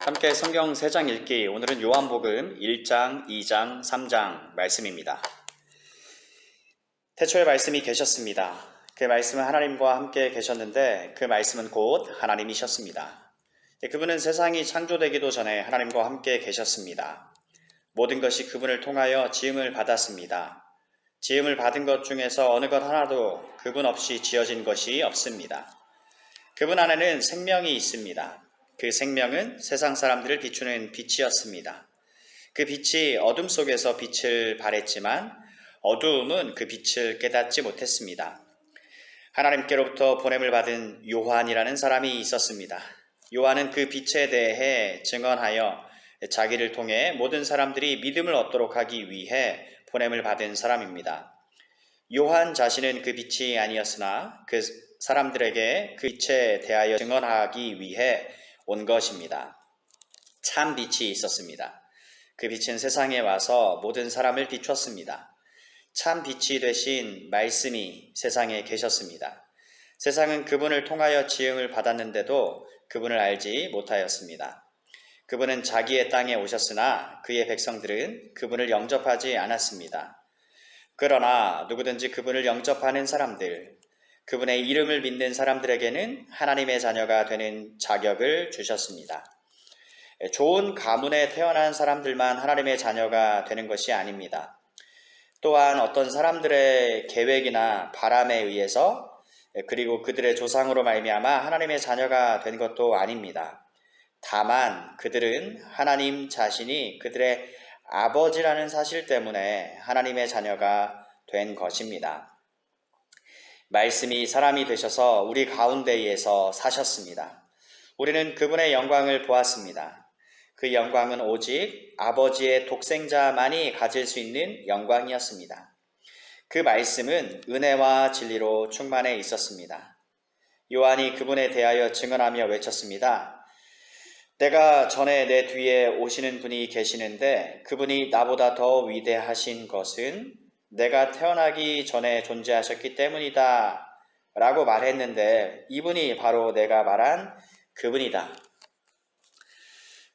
함께 성경 3장 읽기. 오늘은 요한복음 1장, 2장, 3장 말씀입니다. 태초에 말씀이 계셨습니다. 그 말씀은 하나님과 함께 계셨는데 그 말씀은 곧 하나님이셨습니다. 그분은 세상이 창조되기도 전에 하나님과 함께 계셨습니다. 모든 것이 그분을 통하여 지음을 받았습니다. 지음을 받은 것 중에서 어느 것 하나도 그분 없이 지어진 것이 없습니다. 그분 안에는 생명이 있습니다. 그 생명은 세상 사람들을 비추는 빛이었습니다. 그 빛이 어둠 속에서 빛을 발했지만 어두움은 그 빛을 깨닫지 못했습니다. 하나님께로부터 보냄을 받은 요한이라는 사람이 있었습니다. 요한은 그 빛에 대해 증언하여 자기를 통해 모든 사람들이 믿음을 얻도록 하기 위해 보냄을 받은 사람입니다. 요한 자신은 그 빛이 아니었으나 그 사람들에게 그 빛에 대하여 증언하기 위해 온 것입니다. 참 빛이 있었습니다. 그 빛은 세상에 와서 모든 사람을 비추었습니다. 참 빛이 되신 말씀이 세상에 계셨습니다. 세상은 그분을 통하여 지음을 받았는데도 그분을 알지 못하였습니다. 그분은 자기의 땅에 오셨으나 그의 백성들은 그분을 영접하지 않았습니다. 그러나 누구든지 그분을 영접하는 사람들, 그분의 이름을 믿는 사람들에게는 하나님의 자녀가 되는 자격을 주셨습니다. 좋은 가문에 태어난 사람들만 하나님의 자녀가 되는 것이 아닙니다. 또한 어떤 사람들의 계획이나 바람에 의해서 그리고 그들의 조상으로 말미암아 하나님의 자녀가 된 것도 아닙니다. 다만 그들은 하나님 자신이 그들의 아버지라는 사실 때문에 하나님의 자녀가 된 것입니다. 말씀이 사람이 되셔서 우리 가운데에서 사셨습니다. 우리는 그분의 영광을 보았습니다. 그 영광은 오직 아버지의 독생자만이 가질 수 있는 영광이었습니다. 그 말씀은 은혜와 진리로 충만해 있었습니다. 요한이 그분에 대하여 증언하며 외쳤습니다. 내가 전에 내 뒤에 오시는 분이 계시는데 그분이 나보다 더 위대하신 것은 내가 태어나기 전에 존재하셨기 때문이다 라고 말했는데 이분이 바로 내가 말한 그분이다.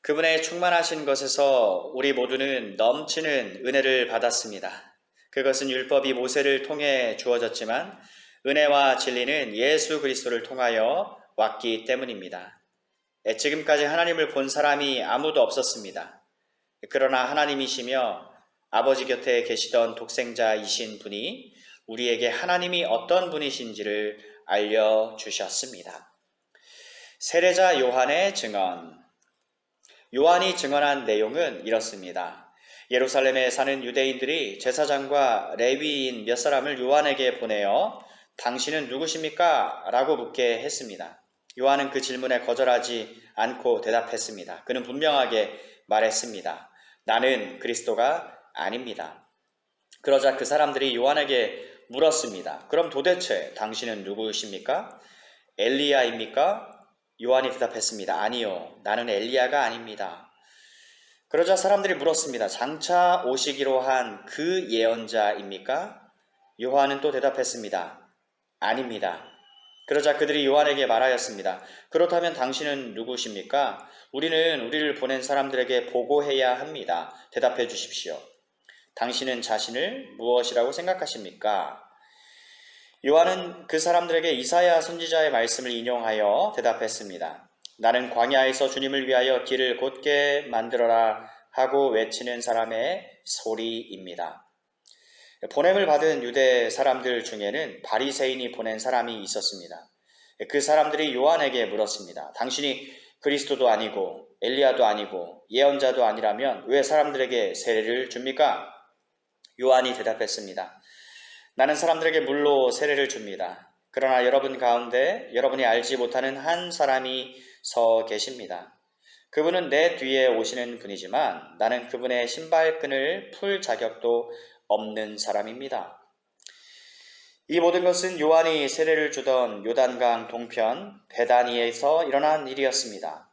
그분의 충만하신 것에서 우리 모두는 넘치는 은혜를 받았습니다. 그것은 율법이 모세를 통해 주어졌지만 은혜와 진리는 예수 그리스도를 통하여 왔기 때문입니다. 지금까지 하나님을 본 사람이 아무도 없었습니다. 그러나 하나님이시며 아버지 곁에 계시던 독생자이신 분이 우리에게 하나님이 어떤 분이신지를 알려주셨습니다. 세례자 요한의 증언. 요한이 증언한 내용은 이렇습니다. 예루살렘에 사는 유대인들이 제사장과 레위인 몇 사람을 요한에게 보내어 당신은 누구십니까? 라고 묻게 했습니다. 요한은 그 질문에 거절하지 않고 대답했습니다. 그는 분명하게 말했습니다. 나는 그리스도가 아닙니다. 그러자 그 사람들이 요한에게 물었습니다. 그럼 도대체 당신은 누구십니까? 엘리야입니까? 요한이 대답했습니다. 아니요, 나는 엘리야가 아닙니다. 그러자 사람들이 물었습니다. 장차 오시기로 한 그 예언자입니까? 요한은 또 대답했습니다. 아닙니다. 그러자 그들이 요한에게 말하였습니다. 그렇다면 당신은 누구십니까? 우리는 우리를 보낸 사람들에게 보고해야 합니다. 대답해 주십시오. 당신은 자신을 무엇이라고 생각하십니까? 요한은 그 사람들에게 이사야 선지자의 말씀을 인용하여 대답했습니다. 나는 광야에서 주님을 위하여 길을 곧게 만들어라 하고 외치는 사람의 소리입니다. 보냄을 받은 유대 사람들 중에는 바리새인이 보낸 사람이 있었습니다. 그 사람들이 요한에게 물었습니다. 당신이 그리스도도 아니고 엘리야도 아니고 예언자도 아니라면 왜 사람들에게 세례를 줍니까? 요한이 대답했습니다. 나는 사람들에게 물로 세례를 줍니다. 그러나 여러분 가운데 여러분이 알지 못하는 한 사람이 서 계십니다. 그분은 내 뒤에 오시는 분이지만 나는 그분의 신발끈을 풀 자격도 없는 사람입니다. 이 모든 것은 요한이 세례를 주던 요단강 동편 베다니에서 일어난 일이었습니다.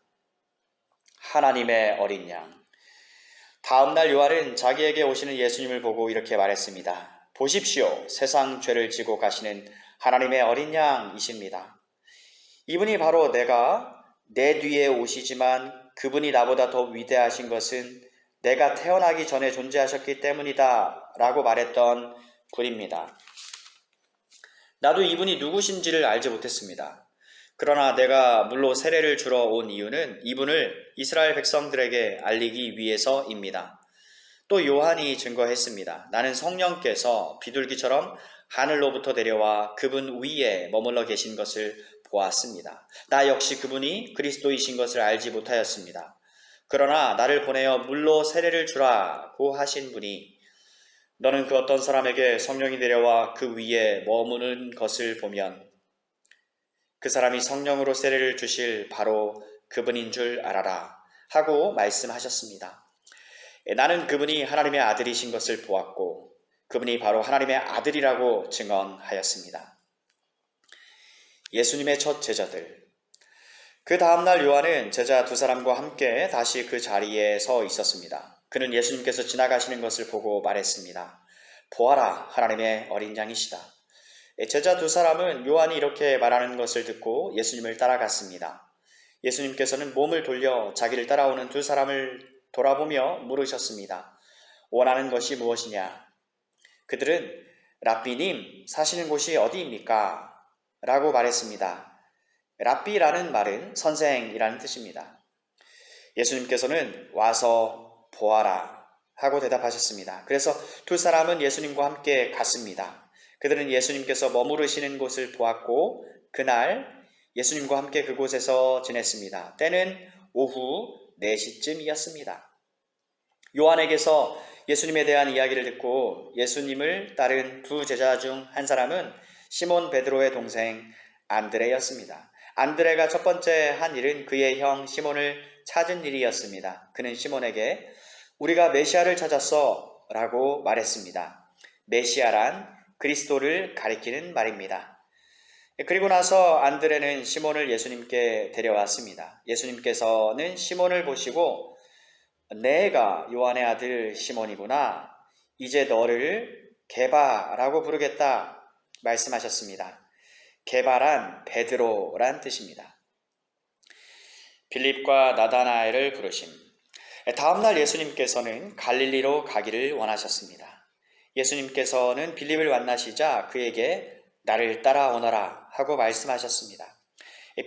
하나님의 어린 양. 다음 날 요한은 자기에게 오시는 예수님을 보고 이렇게 말했습니다. 보십시오. 세상 죄를 지고 가시는 하나님의 어린 양이십니다. 이분이 바로 내가 내 뒤에 오시지만 그분이 나보다 더 위대하신 것은 내가 태어나기 전에 존재하셨기 때문이다 라고 말했던 분입니다. 나도 이분이 누구신지를 알지 못했습니다. 그러나 내가 물로 세례를 주러 온 이유는 이분을 이스라엘 백성들에게 알리기 위해서입니다. 또 요한이 증거했습니다. 나는 성령께서 비둘기처럼 하늘로부터 내려와 그분 위에 머물러 계신 것을 보았습니다. 나 역시 그분이 그리스도이신 것을 알지 못하였습니다. 그러나 나를 보내어 물로 세례를 주라고 하신 분이 너는 그 어떤 사람에게 성령이 내려와 그 위에 머무는 것을 보면 그 사람이 성령으로 세례를 주실 바로 그분인 줄 알아라 하고 말씀하셨습니다. 나는 그분이 하나님의 아들이신 것을 보았고 그분이 바로 하나님의 아들이라고 증언하였습니다. 예수님의 첫 제자들. 그 다음날 요한은 제자 두 사람과 함께 다시 그 자리에 서 있었습니다. 그는 예수님께서 지나가시는 것을 보고 말했습니다. 보아라, 하나님의 어린 양이시다. 제자 두 사람은 요한이 이렇게 말하는 것을 듣고 예수님을 따라갔습니다. 예수님께서는 몸을 돌려 자기를 따라오는 두 사람을 돌아보며 물으셨습니다. 원하는 것이 무엇이냐? 그들은 랍비님, 사시는 곳이 어디입니까? 라고 말했습니다. 랍비라는 말은 선생이라는 뜻입니다. 예수님께서는 와서 보아라 하고 대답하셨습니다. 그래서 두 사람은 예수님과 함께 갔습니다. 그들은 예수님께서 머무르시는 곳을 보았고 그날 예수님과 함께 그곳에서 지냈습니다. 때는 오후 4시쯤이었습니다. 요한에게서 예수님에 대한 이야기를 듣고 예수님을 따른 두 제자 중 한 사람은 시몬 베드로의 동생 안드레였습니다. 안드레가 첫 번째 한 일은 그의 형 시몬을 찾은 일이었습니다. 그는 시몬에게 우리가 메시아를 찾았어 라고 말했습니다. 메시아란 그리스도를 가리키는 말입니다. 그리고 나서 안드레는 시몬을 예수님께 데려왔습니다. 예수님께서는 시몬을 보시고 내가 요한의 아들 시몬이구나. 이제 너를 게바라고 부르겠다 말씀하셨습니다. 게바란 베드로란 뜻입니다. 빌립과 나다나엘을 부르심. 다음날 예수님께서는 갈릴리로 가기를 원하셨습니다. 예수님께서는 빌립을 만나시자 그에게 나를 따라오너라 하고 말씀하셨습니다.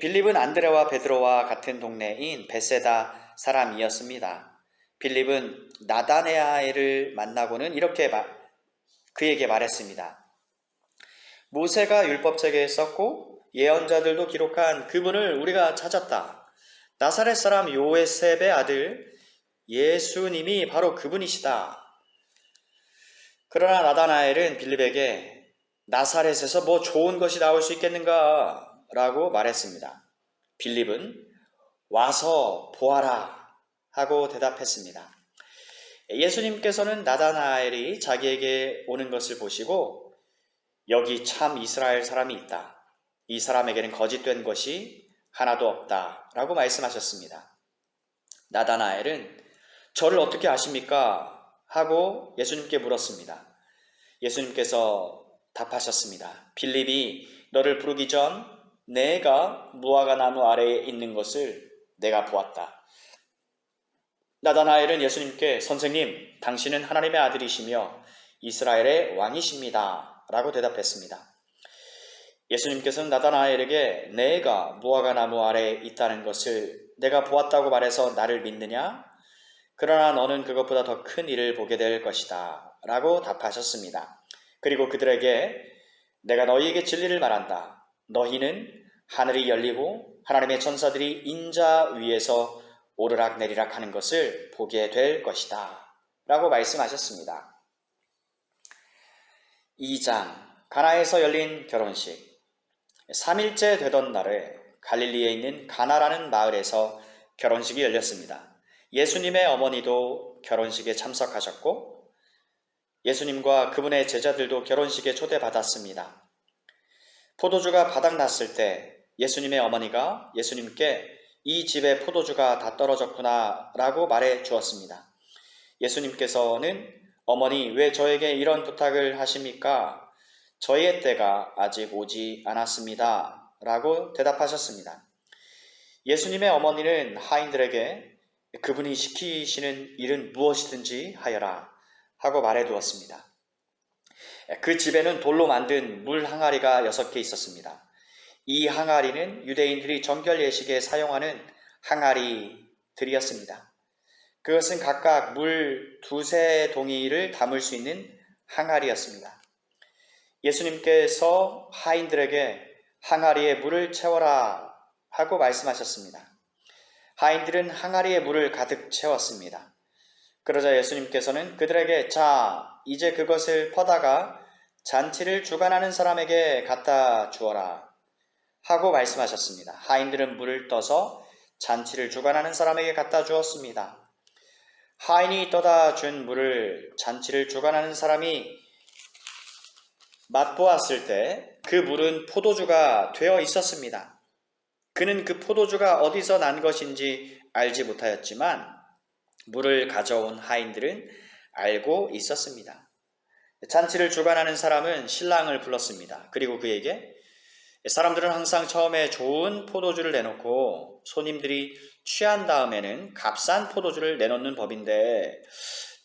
빌립은 안드레와 베드로와 같은 동네인 베세다 사람이었습니다. 빌립은 나다나엘을 만나고는 이렇게 그에게 말했습니다. 모세가 율법책에 썼고 예언자들도 기록한 그분을 우리가 찾았다. 나사렛 사람 요셉의 아들 예수님이 바로 그분이시다. 그러나 나다나엘은 빌립에게 나사렛에서 뭐 좋은 것이 나올 수 있겠는가? 라고 말했습니다. 빌립은 와서 보아라 하고 대답했습니다. 예수님께서는 나다나엘이 자기에게 오는 것을 보시고 여기 참 이스라엘 사람이 있다. 이 사람에게는 거짓된 것이 하나도 없다 라고 말씀하셨습니다. 나다나엘은 저를 어떻게 아십니까? 하고 예수님께 물었습니다. 예수님께서 답하셨습니다. 빌립이 너를 부르기 전 내가 무화과 나무 아래에 있는 것을 내가 보았다. 나다나엘은 예수님께 선생님, 당신은 하나님의 아들이시며 이스라엘의 왕이십니다. 라고 대답했습니다. 예수님께서는 나다나엘에게 내가 무화과 나무 아래에 있다는 것을 내가 보았다고 말해서 나를 믿느냐? 그러나 너는 그것보다 더 큰 일을 보게 될 것이다. 라고 답하셨습니다. 그리고 그들에게 내가 너희에게 진리를 말한다. 너희는 하늘이 열리고 하나님의 천사들이 인자 위에서 오르락내리락 하는 것을 보게 될 것이다. 라고 말씀하셨습니다. 2장 가나에서 열린 결혼식. 3일째 되던 날에 갈릴리에 있는 가나라는 마을에서 결혼식이 열렸습니다. 예수님의 어머니도 결혼식에 참석하셨고 예수님과 그분의 제자들도 결혼식에 초대받았습니다. 포도주가 바닥났을 때 예수님의 어머니가 예수님께 이 집에 포도주가 다 떨어졌구나 라고 말해 주었습니다. 예수님께서는 어머니 왜 저에게 이런 부탁을 하십니까? 저희의 때가 아직 오지 않았습니다 라고 대답하셨습니다. 예수님의 어머니는 하인들에게 그분이 시키시는 일은 무엇이든지 하여라 하고 말해두었습니다. 그 집에는 돌로 만든 물 항아리가 6개 있었습니다. 이 항아리는 유대인들이 정결 예식에 사용하는 항아리들이었습니다. 그것은 각각 물 2-3 동이를 담을 수 있는 항아리였습니다. 예수님께서 하인들에게 항아리에 물을 채워라 하고 말씀하셨습니다. 하인들은 항아리에 물을 가득 채웠습니다. 그러자 예수님께서는 그들에게 자, 이제 그것을 퍼다가 잔치를 주관하는 사람에게 갖다 주어라 하고 말씀하셨습니다. 하인들은 물을 떠서 잔치를 주관하는 사람에게 갖다 주었습니다. 하인이 떠다 준 물을 잔치를 주관하는 사람이 맛보았을 때 그 물은 포도주가 되어 있었습니다. 그는 그 포도주가 어디서 난 것인지 알지 못하였지만 물을 가져온 하인들은 알고 있었습니다. 잔치를 주관하는 사람은 신랑을 불렀습니다. 그리고 그에게 사람들은 항상 처음에 좋은 포도주를 내놓고 손님들이 취한 다음에는 값싼 포도주를 내놓는 법인데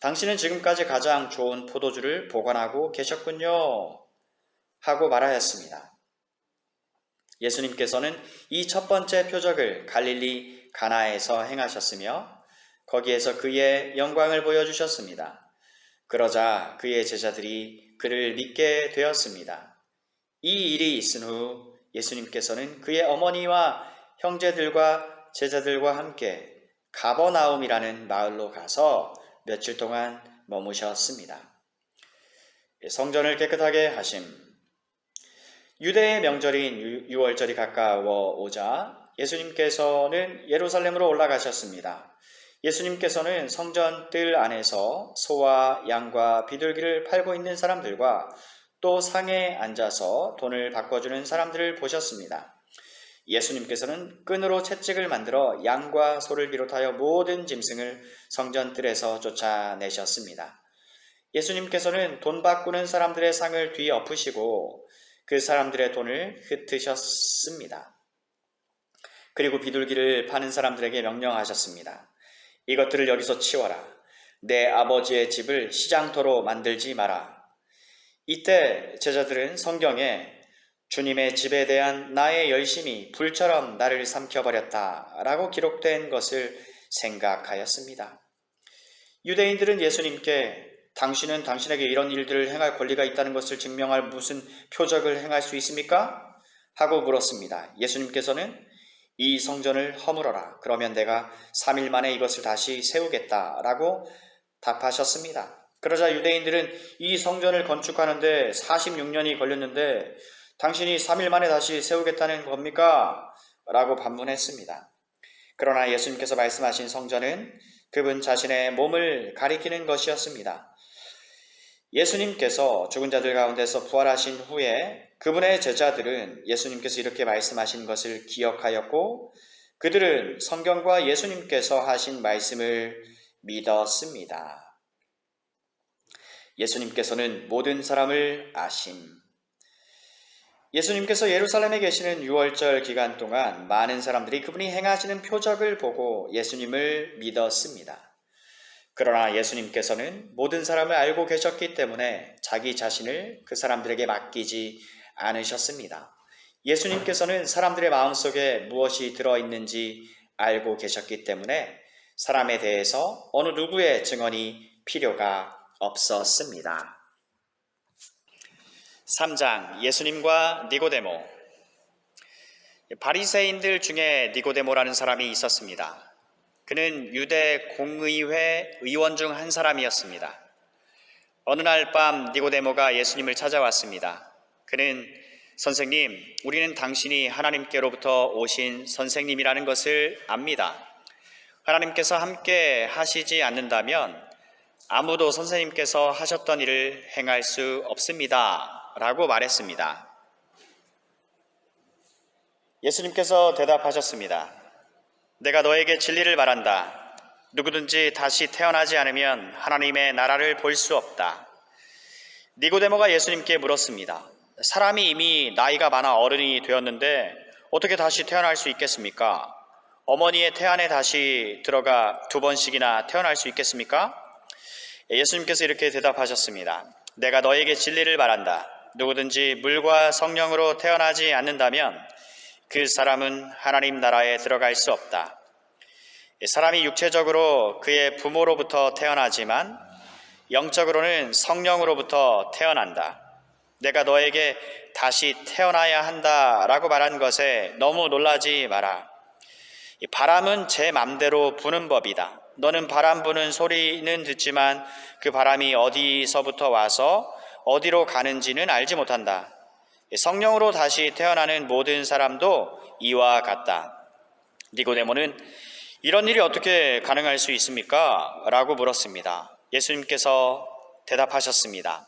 당신은 지금까지 가장 좋은 포도주를 보관하고 계셨군요 하고 말하였습니다. 예수님께서는 이 첫 번째 표적을 갈릴리 가나에서 행하셨으며 거기에서 그의 영광을 보여주셨습니다. 그러자 그의 제자들이 그를 믿게 되었습니다. 이 일이 있은 후 예수님께서는 그의 어머니와 형제들과 제자들과 함께 가버나움이라는 마을로 가서 며칠 동안 머무셨습니다. 성전을 깨끗하게 하심. 유대의 명절인 유월절이 가까워 오자 예수님께서는 예루살렘으로 올라가셨습니다. 예수님께서는 성전 뜰 안에서 소와 양과 비둘기를 팔고 있는 사람들과 또 상에 앉아서 돈을 바꿔주는 사람들을 보셨습니다. 예수님께서는 끈으로 채찍을 만들어 양과 소를 비롯하여 모든 짐승을 성전 뜰에서 쫓아내셨습니다. 예수님께서는 돈 바꾸는 사람들의 상을 뒤엎으시고 그 사람들의 돈을 흩으셨습니다. 그리고 비둘기를 파는 사람들에게 명령하셨습니다. 이것들을 여기서 치워라. 내 아버지의 집을 시장터로 만들지 마라. 이때 제자들은 성경에 주님의 집에 대한 나의 열심이 불처럼 나를 삼켜버렸다 라고 기록된 것을 생각하였습니다. 유대인들은 예수님께 당신은 당신에게 이런 일들을 행할 권리가 있다는 것을 증명할 무슨 표적을 행할 수 있습니까? 하고 물었습니다. 예수님께서는 이 성전을 허물어라. 그러면 내가 3일 만에 이것을 다시 세우겠다 라고 답하셨습니다. 그러자 유대인들은 이 성전을 건축하는데 46년이 걸렸는데 당신이 3일 만에 다시 세우겠다는 겁니까? 라고 반문했습니다. 그러나 예수님께서 말씀하신 성전은 그분 자신의 몸을 가리키는 것이었습니다. 예수님께서 죽은 자들 가운데서 부활하신 후에 그분의 제자들은 예수님께서 이렇게 말씀하신 것을 기억하였고 그들은 성경과 예수님께서 하신 말씀을 믿었습니다. 예수님께서는 모든 사람을 아심. 예수님께서 예루살렘에 계시는 유월절 기간 동안 많은 사람들이 그분이 행하시는 표적을 보고 예수님을 믿었습니다. 그러나 예수님께서는 모든 사람을 알고 계셨기 때문에 자기 자신을 그 사람들에게 맡기지 않으셨습니다. 예수님께서는 사람들의 마음속에 무엇이 들어있는지 알고 계셨기 때문에 사람에 대해서 어느 누구의 증언이 필요가 없었습니다. 3장 예수님과 니고데모. 바리새인들 중에 니고데모라는 사람이 있었습니다. 그는 유대 공의회 의원 중 한 사람이었습니다. 어느 날 밤 니고데모가 예수님을 찾아왔습니다. 그는 선생님, 우리는 당신이 하나님께로부터 오신 선생님이라는 것을 압니다. 하나님께서 함께 하시지 않는다면 아무도 선생님께서 하셨던 일을 행할 수 없습니다. 라고 말했습니다. 예수님께서 대답하셨습니다. 내가 너에게 진리를 말한다. 누구든지 다시 태어나지 않으면 하나님의 나라를 볼 수 없다. 니고데모가 예수님께 물었습니다. 사람이 이미 나이가 많아 어른이 되었는데 어떻게 다시 태어날 수 있겠습니까? 어머니의 태안에 다시 들어가 2번씩이나 태어날 수 있겠습니까? 예수님께서 이렇게 대답하셨습니다. 내가 너에게 진리를 말한다. 누구든지 물과 성령으로 태어나지 않는다면 그 사람은 하나님 나라에 들어갈 수 없다. 사람이 육체적으로 그의 부모로부터 태어나지만 영적으로는 성령으로부터 태어난다. 내가 너에게 다시 태어나야 한다라고 말한 것에 너무 놀라지 마라. 바람은 제 맘대로 부는 법이다. 너는 바람 부는 소리는 듣지만 그 바람이 어디서부터 와서 어디로 가는지는 알지 못한다. 성령으로 다시 태어나는 모든 사람도 이와 같다. 니고데모는 이런 일이 어떻게 가능할 수 있습니까? 라고 물었습니다. 예수님께서 대답하셨습니다.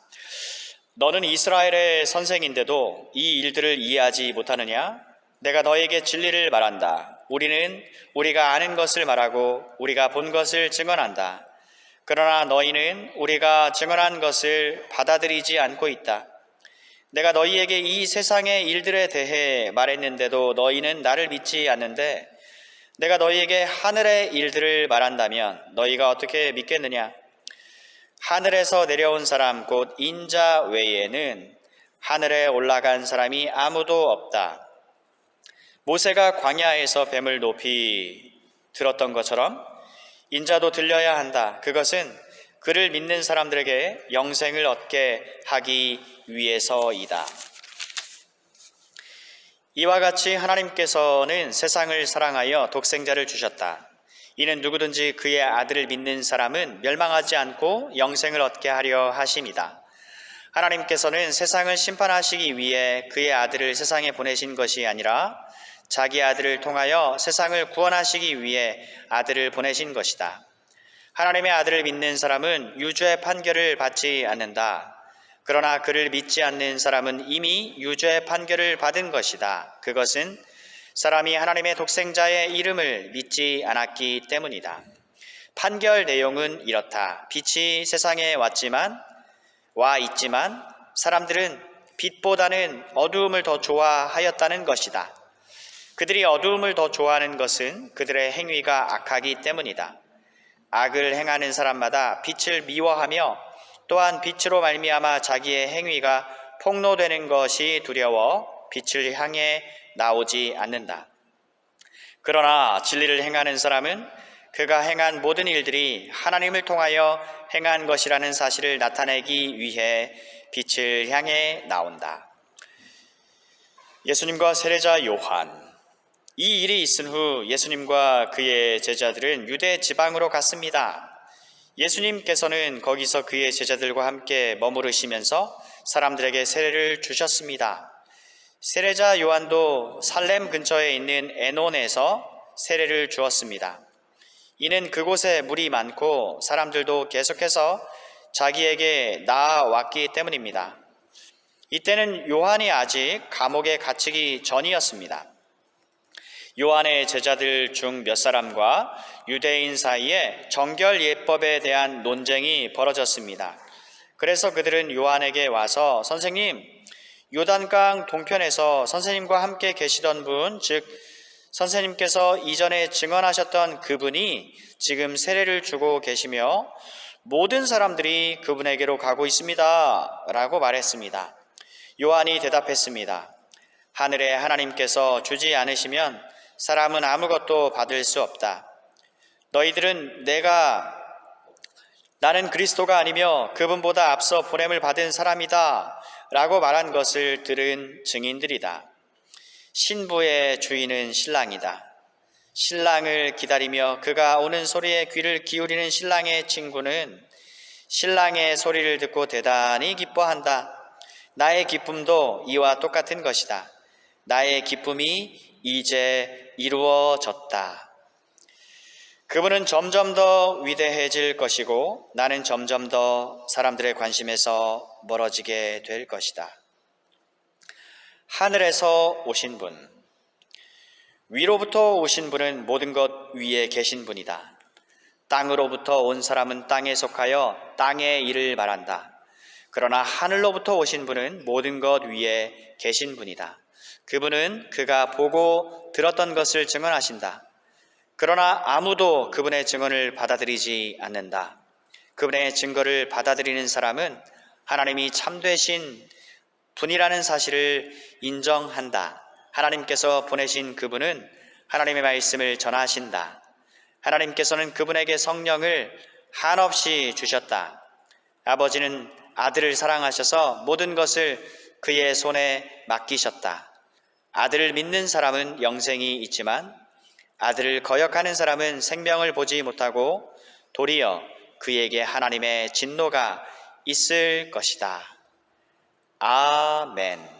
너는 이스라엘의 선생인데도 이 일들을 이해하지 못하느냐? 내가 너에게 진리를 말한다. 우리는 우리가 아는 것을 말하고 우리가 본 것을 증언한다. 그러나 너희는 우리가 증언한 것을 받아들이지 않고 있다. 내가 너희에게 이 세상의 일들에 대해 말했는데도 너희는 나를 믿지 않는데 내가 너희에게 하늘의 일들을 말한다면 너희가 어떻게 믿겠느냐? 하늘에서 내려온 사람 곧 인자 외에는 하늘에 올라간 사람이 아무도 없다. 모세가 광야에서 뱀을 높이 들었던 것처럼 인자도 들려야 한다. 그것은 그를 믿는 사람들에게 영생을 얻게 하기 위해서이다. 이와 같이 하나님께서는 세상을 사랑하여 독생자를 주셨다. 이는 누구든지 그의 아들을 믿는 사람은 멸망하지 않고 영생을 얻게 하려 하심이다. 하나님께서는 세상을 심판하시기 위해 그의 아들을 세상에 보내신 것이 아니라 자기 아들을 통하여 세상을 구원하시기 위해 아들을 보내신 것이다. 하나님의 아들을 믿는 사람은 유죄의 판결을 받지 않는다. 그러나 그를 믿지 않는 사람은 이미 유죄의 판결을 받은 것이다. 그것은 사람이 하나님의 독생자의 이름을 믿지 않았기 때문이다. 판결 내용은 이렇다. 빛이 세상에 와 있지만 사람들은 빛보다는 어두움을 더 좋아하였다는 것이다. 그들이 어두움을 더 좋아하는 것은 그들의 행위가 악하기 때문이다. 악을 행하는 사람마다 빛을 미워하며 또한 빛으로 말미암아 자기의 행위가 폭로되는 것이 두려워 빛을 향해 나오지 않는다. 그러나 진리를 행하는 사람은 그가 행한 모든 일들이 하나님을 통하여 행한 것이라는 사실을 나타내기 위해 빛을 향해 나온다. 예수님과 세례자 요한. 이 일이 있은 후 예수님과 그의 제자들은 유대 지방으로 갔습니다. 예수님께서는 거기서 그의 제자들과 함께 머무르시면서 사람들에게 세례를 주셨습니다. 세례자 요한도 살렘 근처에 있는 에논에서 세례를 주었습니다. 이는 그곳에 물이 많고 사람들도 계속해서 자기에게 나아왔기 때문입니다. 이때는 요한이 아직 감옥에 갇히기 전이었습니다. 요한의 제자들 중 몇 사람과 유대인 사이에 정결 예법에 대한 논쟁이 벌어졌습니다. 그래서 그들은 요한에게 와서 선생님, 요단강 동편에서 선생님과 함께 계시던 분, 즉 선생님께서 이전에 증언하셨던 그분이 지금 세례를 주고 계시며 모든 사람들이 그분에게로 가고 있습니다. 라고 말했습니다. 요한이 대답했습니다. 하늘에 하나님께서 주지 않으시면 사람은 아무것도 받을 수 없다. 너희들은 나는 그리스도가 아니며 그분보다 앞서 보냄을 받은 사람이다 라고 말한 것을 들은 증인들이다. 신부의 주인은 신랑이다. 신랑을 기다리며 그가 오는 소리에 귀를 기울이는 신랑의 친구는 신랑의 소리를 듣고 대단히 기뻐한다. 나의 기쁨도 이와 똑같은 것이다. 나의 기쁨이 이제 이루어졌다. 그분은 점점 더 위대해질 것이고 나는 점점 더 사람들의 관심에서 멀어지게 될 것이다. 하늘에서 오신 분, 위로부터 오신 분은 모든 것 위에 계신 분이다. 땅으로부터 온 사람은 땅에 속하여 땅의 일을 말한다. 그러나 하늘로부터 오신 분은 모든 것 위에 계신 분이다. 그분은 그가 보고 들었던 것을 증언하신다. 그러나 아무도 그분의 증언을 받아들이지 않는다. 그분의 증거를 받아들이는 사람은 하나님이 참되신 분이라는 사실을 인정한다. 하나님께서 보내신 그분은 하나님의 말씀을 전하신다. 하나님께서는 그분에게 성령을 한없이 주셨다. 아버지는 아들을 사랑하셔서 모든 것을 그의 손에 맡기셨다. 아들을 믿는 사람은 영생이 있지만 아들을 거역하는 사람은 생명을 보지 못하고 도리어 그에게 하나님의 진노가 있을 것이다. 아멘.